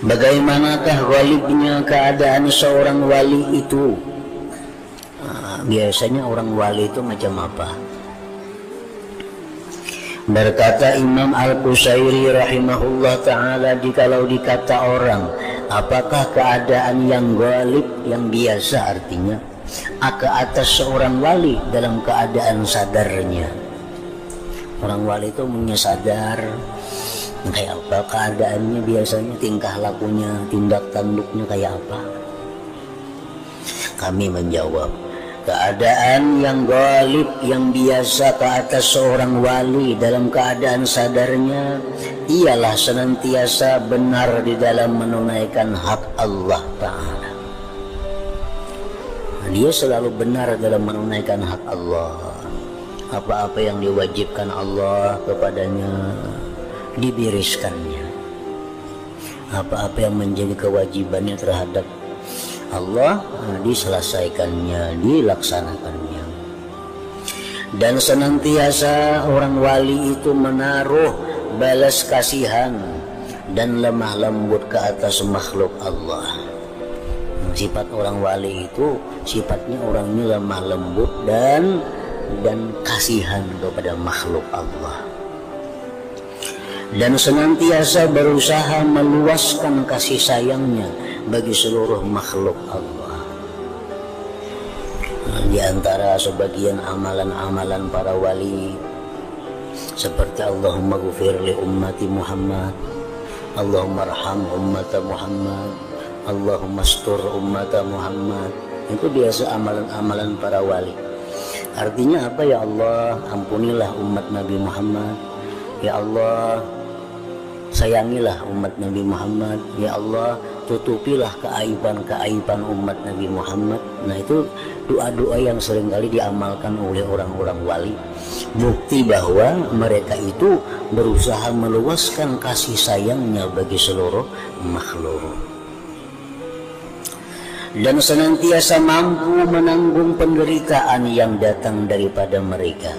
Bagaimanakah ghalibnya keadaan seorang wali itu? Biasanya orang wali itu macam apa? Berkata Imam Al-Qusairi rahimahullah ta'ala, jikalau dikata orang apakah keadaan yang ghalib, yang biasa, artinya ke atas seorang wali dalam keadaan sadarnya. Orang wali itu punya sadar kayak apa keadaannya, biasanya tingkah lakunya, tindak tanduknya kayak apa. Kami menjawab, keadaan yang ghalib, yang biasa ke atas seorang wali dalam keadaan sadarnya ialah senantiasa benar di dalam menunaikan hak Allah Ta'ala. Dia selalu benar dalam menunaikan hak Allah. Apa-apa yang diwajibkan Allah kepadanya dibereskannya. Apa-apa yang menjadi kewajibannya terhadap Allah diselesaikannya, dilaksanakannya. Dan senantiasa orang wali itu menaruh balas kasihan dan lemah lembut ke atas makhluk Allah. Sifat orang wali itu sifatnya orangnya lemah lembut dan kasihan kepada makhluk Allah. Dan senantiasa berusaha meluaskan kasih sayangnya bagi seluruh makhluk Allah. Di antara sebagian amalan-amalan para wali seperti Allahumma ghufir li ummati Muhammad, Allahumma arham ummata Muhammad, Allahumma astur ummata Muhammad. Itu biasa amalan-amalan para wali. Artinya apa? Ya Allah, ampunilah umat Nabi Muhammad. Ya Allah, sayangilah umat Nabi Muhammad. Ya Allah, tutupilah keaiban-keaiban umat Nabi Muhammad. Nah, itu doa-doa yang seringkali diamalkan oleh orang-orang wali. Bukti bahwa mereka itu berusaha meluaskan kasih sayangnya bagi seluruh makhluk. Dan senantiasa mampu menanggung penderitaan yang datang daripada mereka.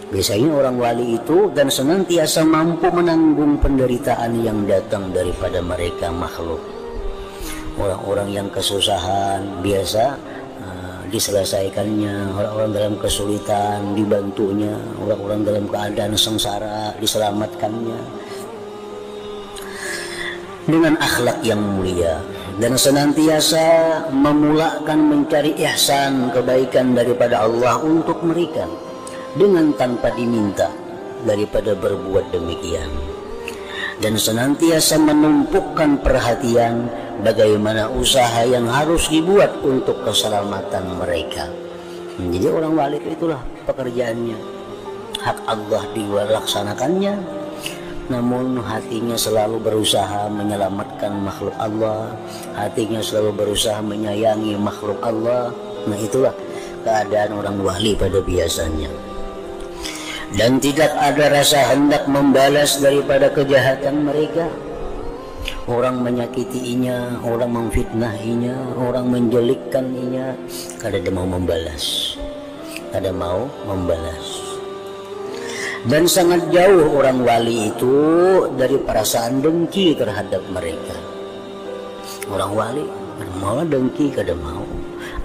Biasanya orang wali itu dan senantiasa mampu menanggung penderitaan yang datang daripada mereka makhluk. Orang-orang yang kesusahan biasa diselesaikannya, orang-orang dalam kesulitan dibantunya, orang-orang dalam keadaan sengsara diselamatkannya dengan akhlak yang mulia. Dan senantiasa memulakan mencari ihsan, kebaikan daripada Allah untuk mereka dengan tanpa diminta daripada berbuat demikian. Dan senantiasa menumpukan perhatian bagaimana usaha yang harus dibuat untuk keselamatan mereka. Jadi orang wali itulah pekerjaannya. Hak Allah dilaksanakannya, namun hatinya selalu berusaha menyelamatkan makhluk Allah, hatinya selalu berusaha menyayangi makhluk Allah. Nah, itulah keadaan orang wali pada biasanya. Dan tidak ada rasa hendak membalas daripada kejahatan mereka. Orang menyakitinya, orang memfitnahinya, orang menjelikkannya, kada mau membalas, kada mau membalas. Dan sangat jauh orang wali itu dari perasaan dengki terhadap mereka. Orang wali kada mau dengki, kada mau.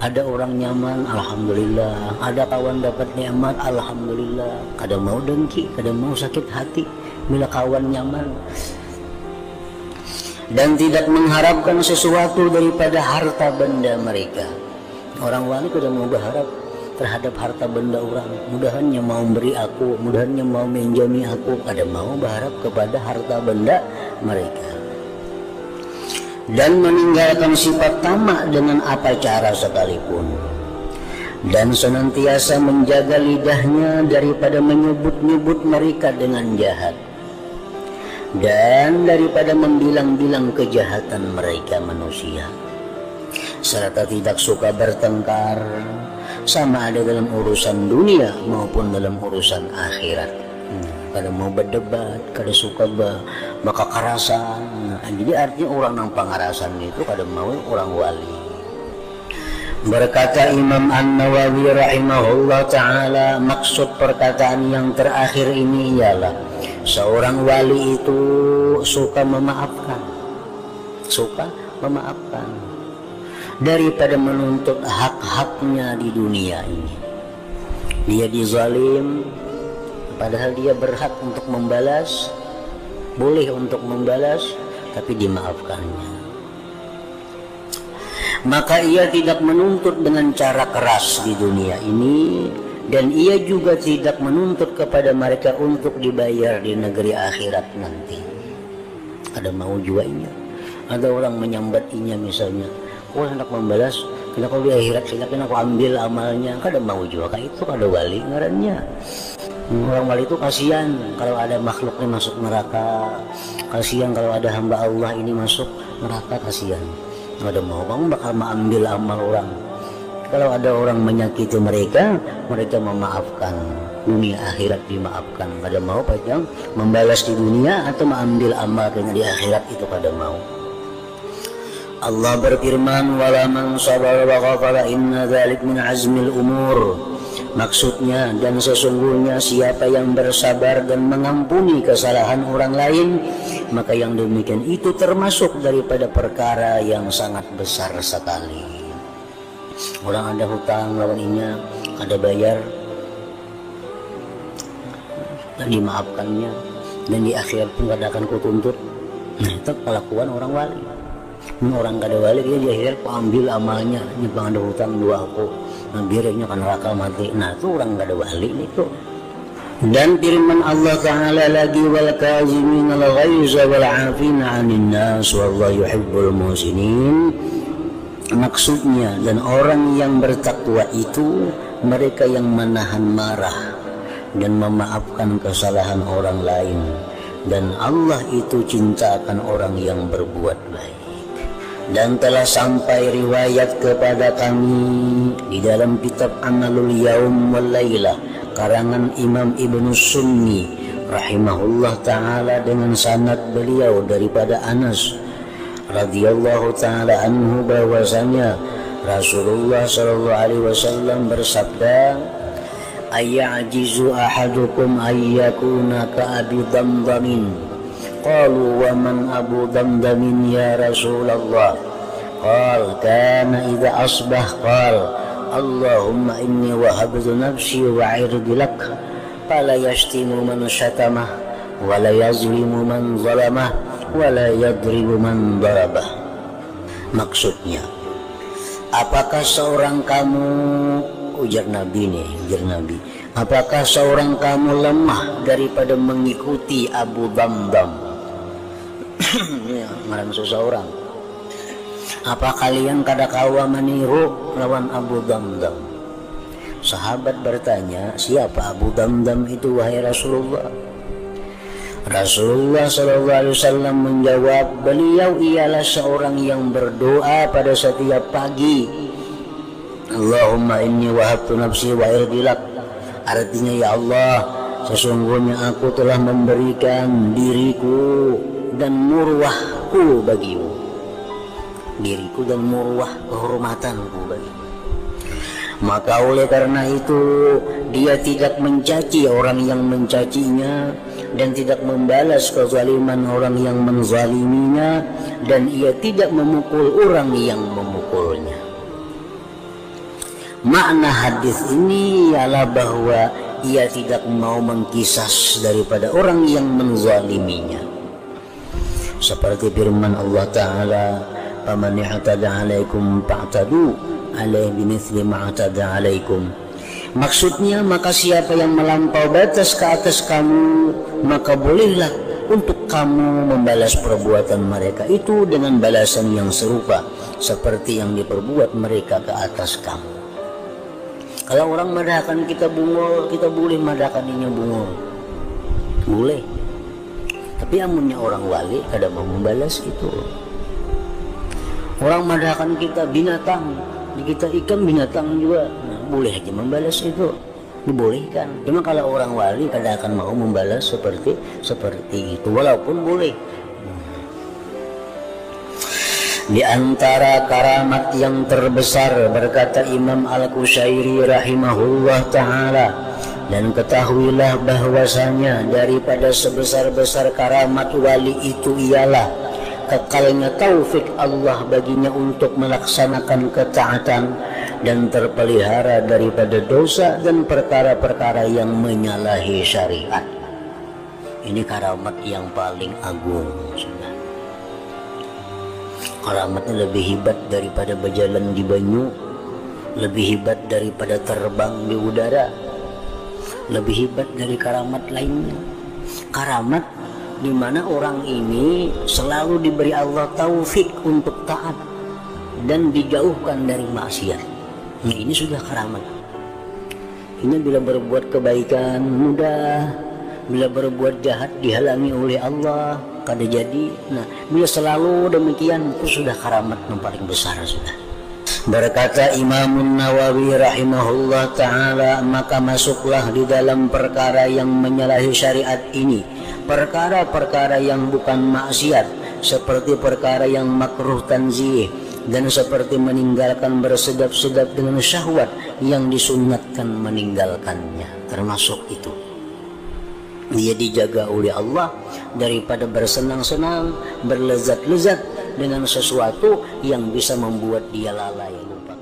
Ada orang nyaman, alhamdulillah. Ada kawan dapat nikmat, alhamdulillah. Kada mau dengki, kada mau sakit hati bila kawan nyaman. Dan tidak mengharapkan sesuatu daripada harta benda mereka. Orang wali kada mau berharap terhadap harta benda orang. Mudahannya mau beri aku, mudahannya mau menjami aku. Kada mau berharap kepada harta benda mereka. Dan meninggalkan sifat tamak dengan apa cara sekalipun. Dan senantiasa menjaga lidahnya daripada menyebut-nyebut mereka dengan jahat, dan daripada membilang-bilang kejahatan mereka manusia. Serta tidak suka bertengkar, sama ada dalam urusan dunia maupun dalam urusan akhirat. Kada mau berdebat, kada suka kekerasan. Jadi artinya orang yang pengarasan itu kada mau orang wali. Berkata Imam An-Nawawi rahimahullah ta'ala, maksud perkataan yang terakhir ini ialah seorang wali itu suka memaafkan. suka memaafkan daripada menuntut hak-haknya di dunia ini. Dia dizalim padahal dia berhak untuk membalas, boleh untuk membalas, tapi dimaafkannya. Maka ia tidak menuntut dengan cara keras di dunia ini, dan ia juga tidak menuntut kepada mereka untuk dibayar di negeri akhirat nanti. Ada mau juainya, ada orang menyambatinya misalnya, oh hendak membalas, kenapa di akhirat silakan aku ambil amalnya, kada mau juga kayak itu, kada wali ngarannya. Orang wali itu kasihan kalau ada makhluknya masuk neraka, kasihan kalau ada hamba Allah ini masuk neraka, kasihan. Ada mau kamu bakal mengambil amal orang. Kalau ada orang menyakiti mereka, mereka memaafkan, dunia akhirat dimaafkan. Kada mau pajang membalas di dunia atau mengambil amal di akhirat, itu kada mau. Allah berfirman, wala man sabara wa ghafara inna dzalik min azmil umur. Maksudnya, dan sesungguhnya siapa yang bersabar dan mengampuni kesalahan orang lain, maka yang demikian itu termasuk daripada perkara yang sangat besar sekali. Orang ada hutang lawannya, ada bayar, dan dimaafkannya, dan di akhirat pun kada akan kutuntut. Nah, itu kelakuan orang wali. Orang kada wali dia di akhirat ku ambil amalnya, nyebang ada hutang dua aku, nah biarnya kan neraka mati. Nah itu orang kada wali itu. Dan firman Allah Ta'ala lagi, wal kazimin al ghaiza wal 'afina 'anil nas wallahu yuhibbul muhsinin. Maksudnya, dan orang yang bertakwa itu mereka yang menahan marah dan memaafkan kesalahan orang lain, dan Allah itu cinta akan orang yang berbuat baik. Dan telah sampai riwayat kepada kami di dalam kitab Amalul Yaum wal Lailah karangan Imam Ibnu Sunni rahimahullah ta'ala dengan sanad beliau daripada Anas radhiyallahu ta'ala anhu bahwasanya Rasulullah sallallahu alaihi wasallam bersabda, ayajizu ahadukum ayyakuna ka Abi Damdamin. Qalu wa man Abu Damdamin ya Rasulullah? Qal kana idza asbah qal Allahumma inni wahabtu nafsi wa 'irdi lak fala yashtimu man syatamah wa la yazlimu man zalamah wa la yadribu man darabah. Maksudnya, apakah seorang kamu, ujar Nabi nih, ujar Nabi, apakah seorang kamu lemah daripada mengikuti Abu Damdam? Ya, ngaran seseorang. Apa kalian kada kawa meniru lawan Abu Damdam? Sahabat bertanya, siapa Abu Damdam itu wahai Rasulullah? Rasulullah SAW menjawab, beliau ialah seorang yang berdoa pada setiap pagi. Allahumma inni wahabtu nafsi wa irdilak. Artinya, ya Allah, sesungguhnya aku telah memberikan diriku dan murwahku bagimu. Diriku dan murwah, kehormatanku bagimu. Maka oleh karena itu dia tidak mencaci orang yang mencacinya, dan tidak membalas kezaliman orang yang menzaliminya, dan ia tidak memukul orang yang memukulnya. Makna hadis ini ialah bahwa ia tidak mau mengkisas daripada orang yang menzaliminya. Seperti firman Allah Ta'ala, faman i'tada 'alaikum fa'tadu 'alaihi bimithli ma 'atada 'alaikum. Maksudnya, maka siapa yang melampau batas ke atas kamu, maka bolehlah untuk kamu membalas perbuatan mereka itu dengan balasan yang serupa seperti yang diperbuat mereka ke atas kamu. Kalau orang madahkan kita bungul, kita boleh madahkaninya bungul, boleh. Tapi amunnya orang wali kada mau membalas itu. Orang madahkan kita binatang, kita ikan binatang juga, nah, boleh aja membalas itu, dibolehkan. Cuma kalau orang wali kada akan mau membalas seperti itu, walaupun boleh. Di antara karamat yang terbesar, berkata Imam Al-Qushairi rahimahullah ta'ala, dan ketahuilah bahwasanya daripada sebesar-besar karamat wali itu ialah kekalnya taufik Allah baginya untuk melaksanakan ketaatan dan terpelihara daripada dosa dan perkara-perkara yang menyalahi syariat. Ini karamat yang paling agung. Karamatnya lebih hebat daripada berjalan di banyu, lebih hebat daripada terbang di udara, lebih hebat dari karamat lainnya. Karamat di mana orang ini selalu diberi Allah taufik untuk taat dan dijauhkan dari maksiat. Nah, ini sudah karamat. Ini bila berbuat kebaikan mudah, bila berbuat jahat dihalangi oleh Allah, kada jadi. Nah, bila selalu demikian, itu sudah karamat yang paling besar sudah. Berkata Imam Nawawi rahimahullah ta'ala, maka masuklah di dalam perkara yang menyalahi syariat ini perkara-perkara yang bukan maksiat, seperti perkara yang makruh tanzih, dan seperti meninggalkan bersedap-sedap dengan syahwat yang disunatkan meninggalkannya. Termasuk itu, dia dijaga oleh Allah daripada bersenang-senang, berlezat-lezat dengan sesuatu yang bisa membuat dia lalai lupa.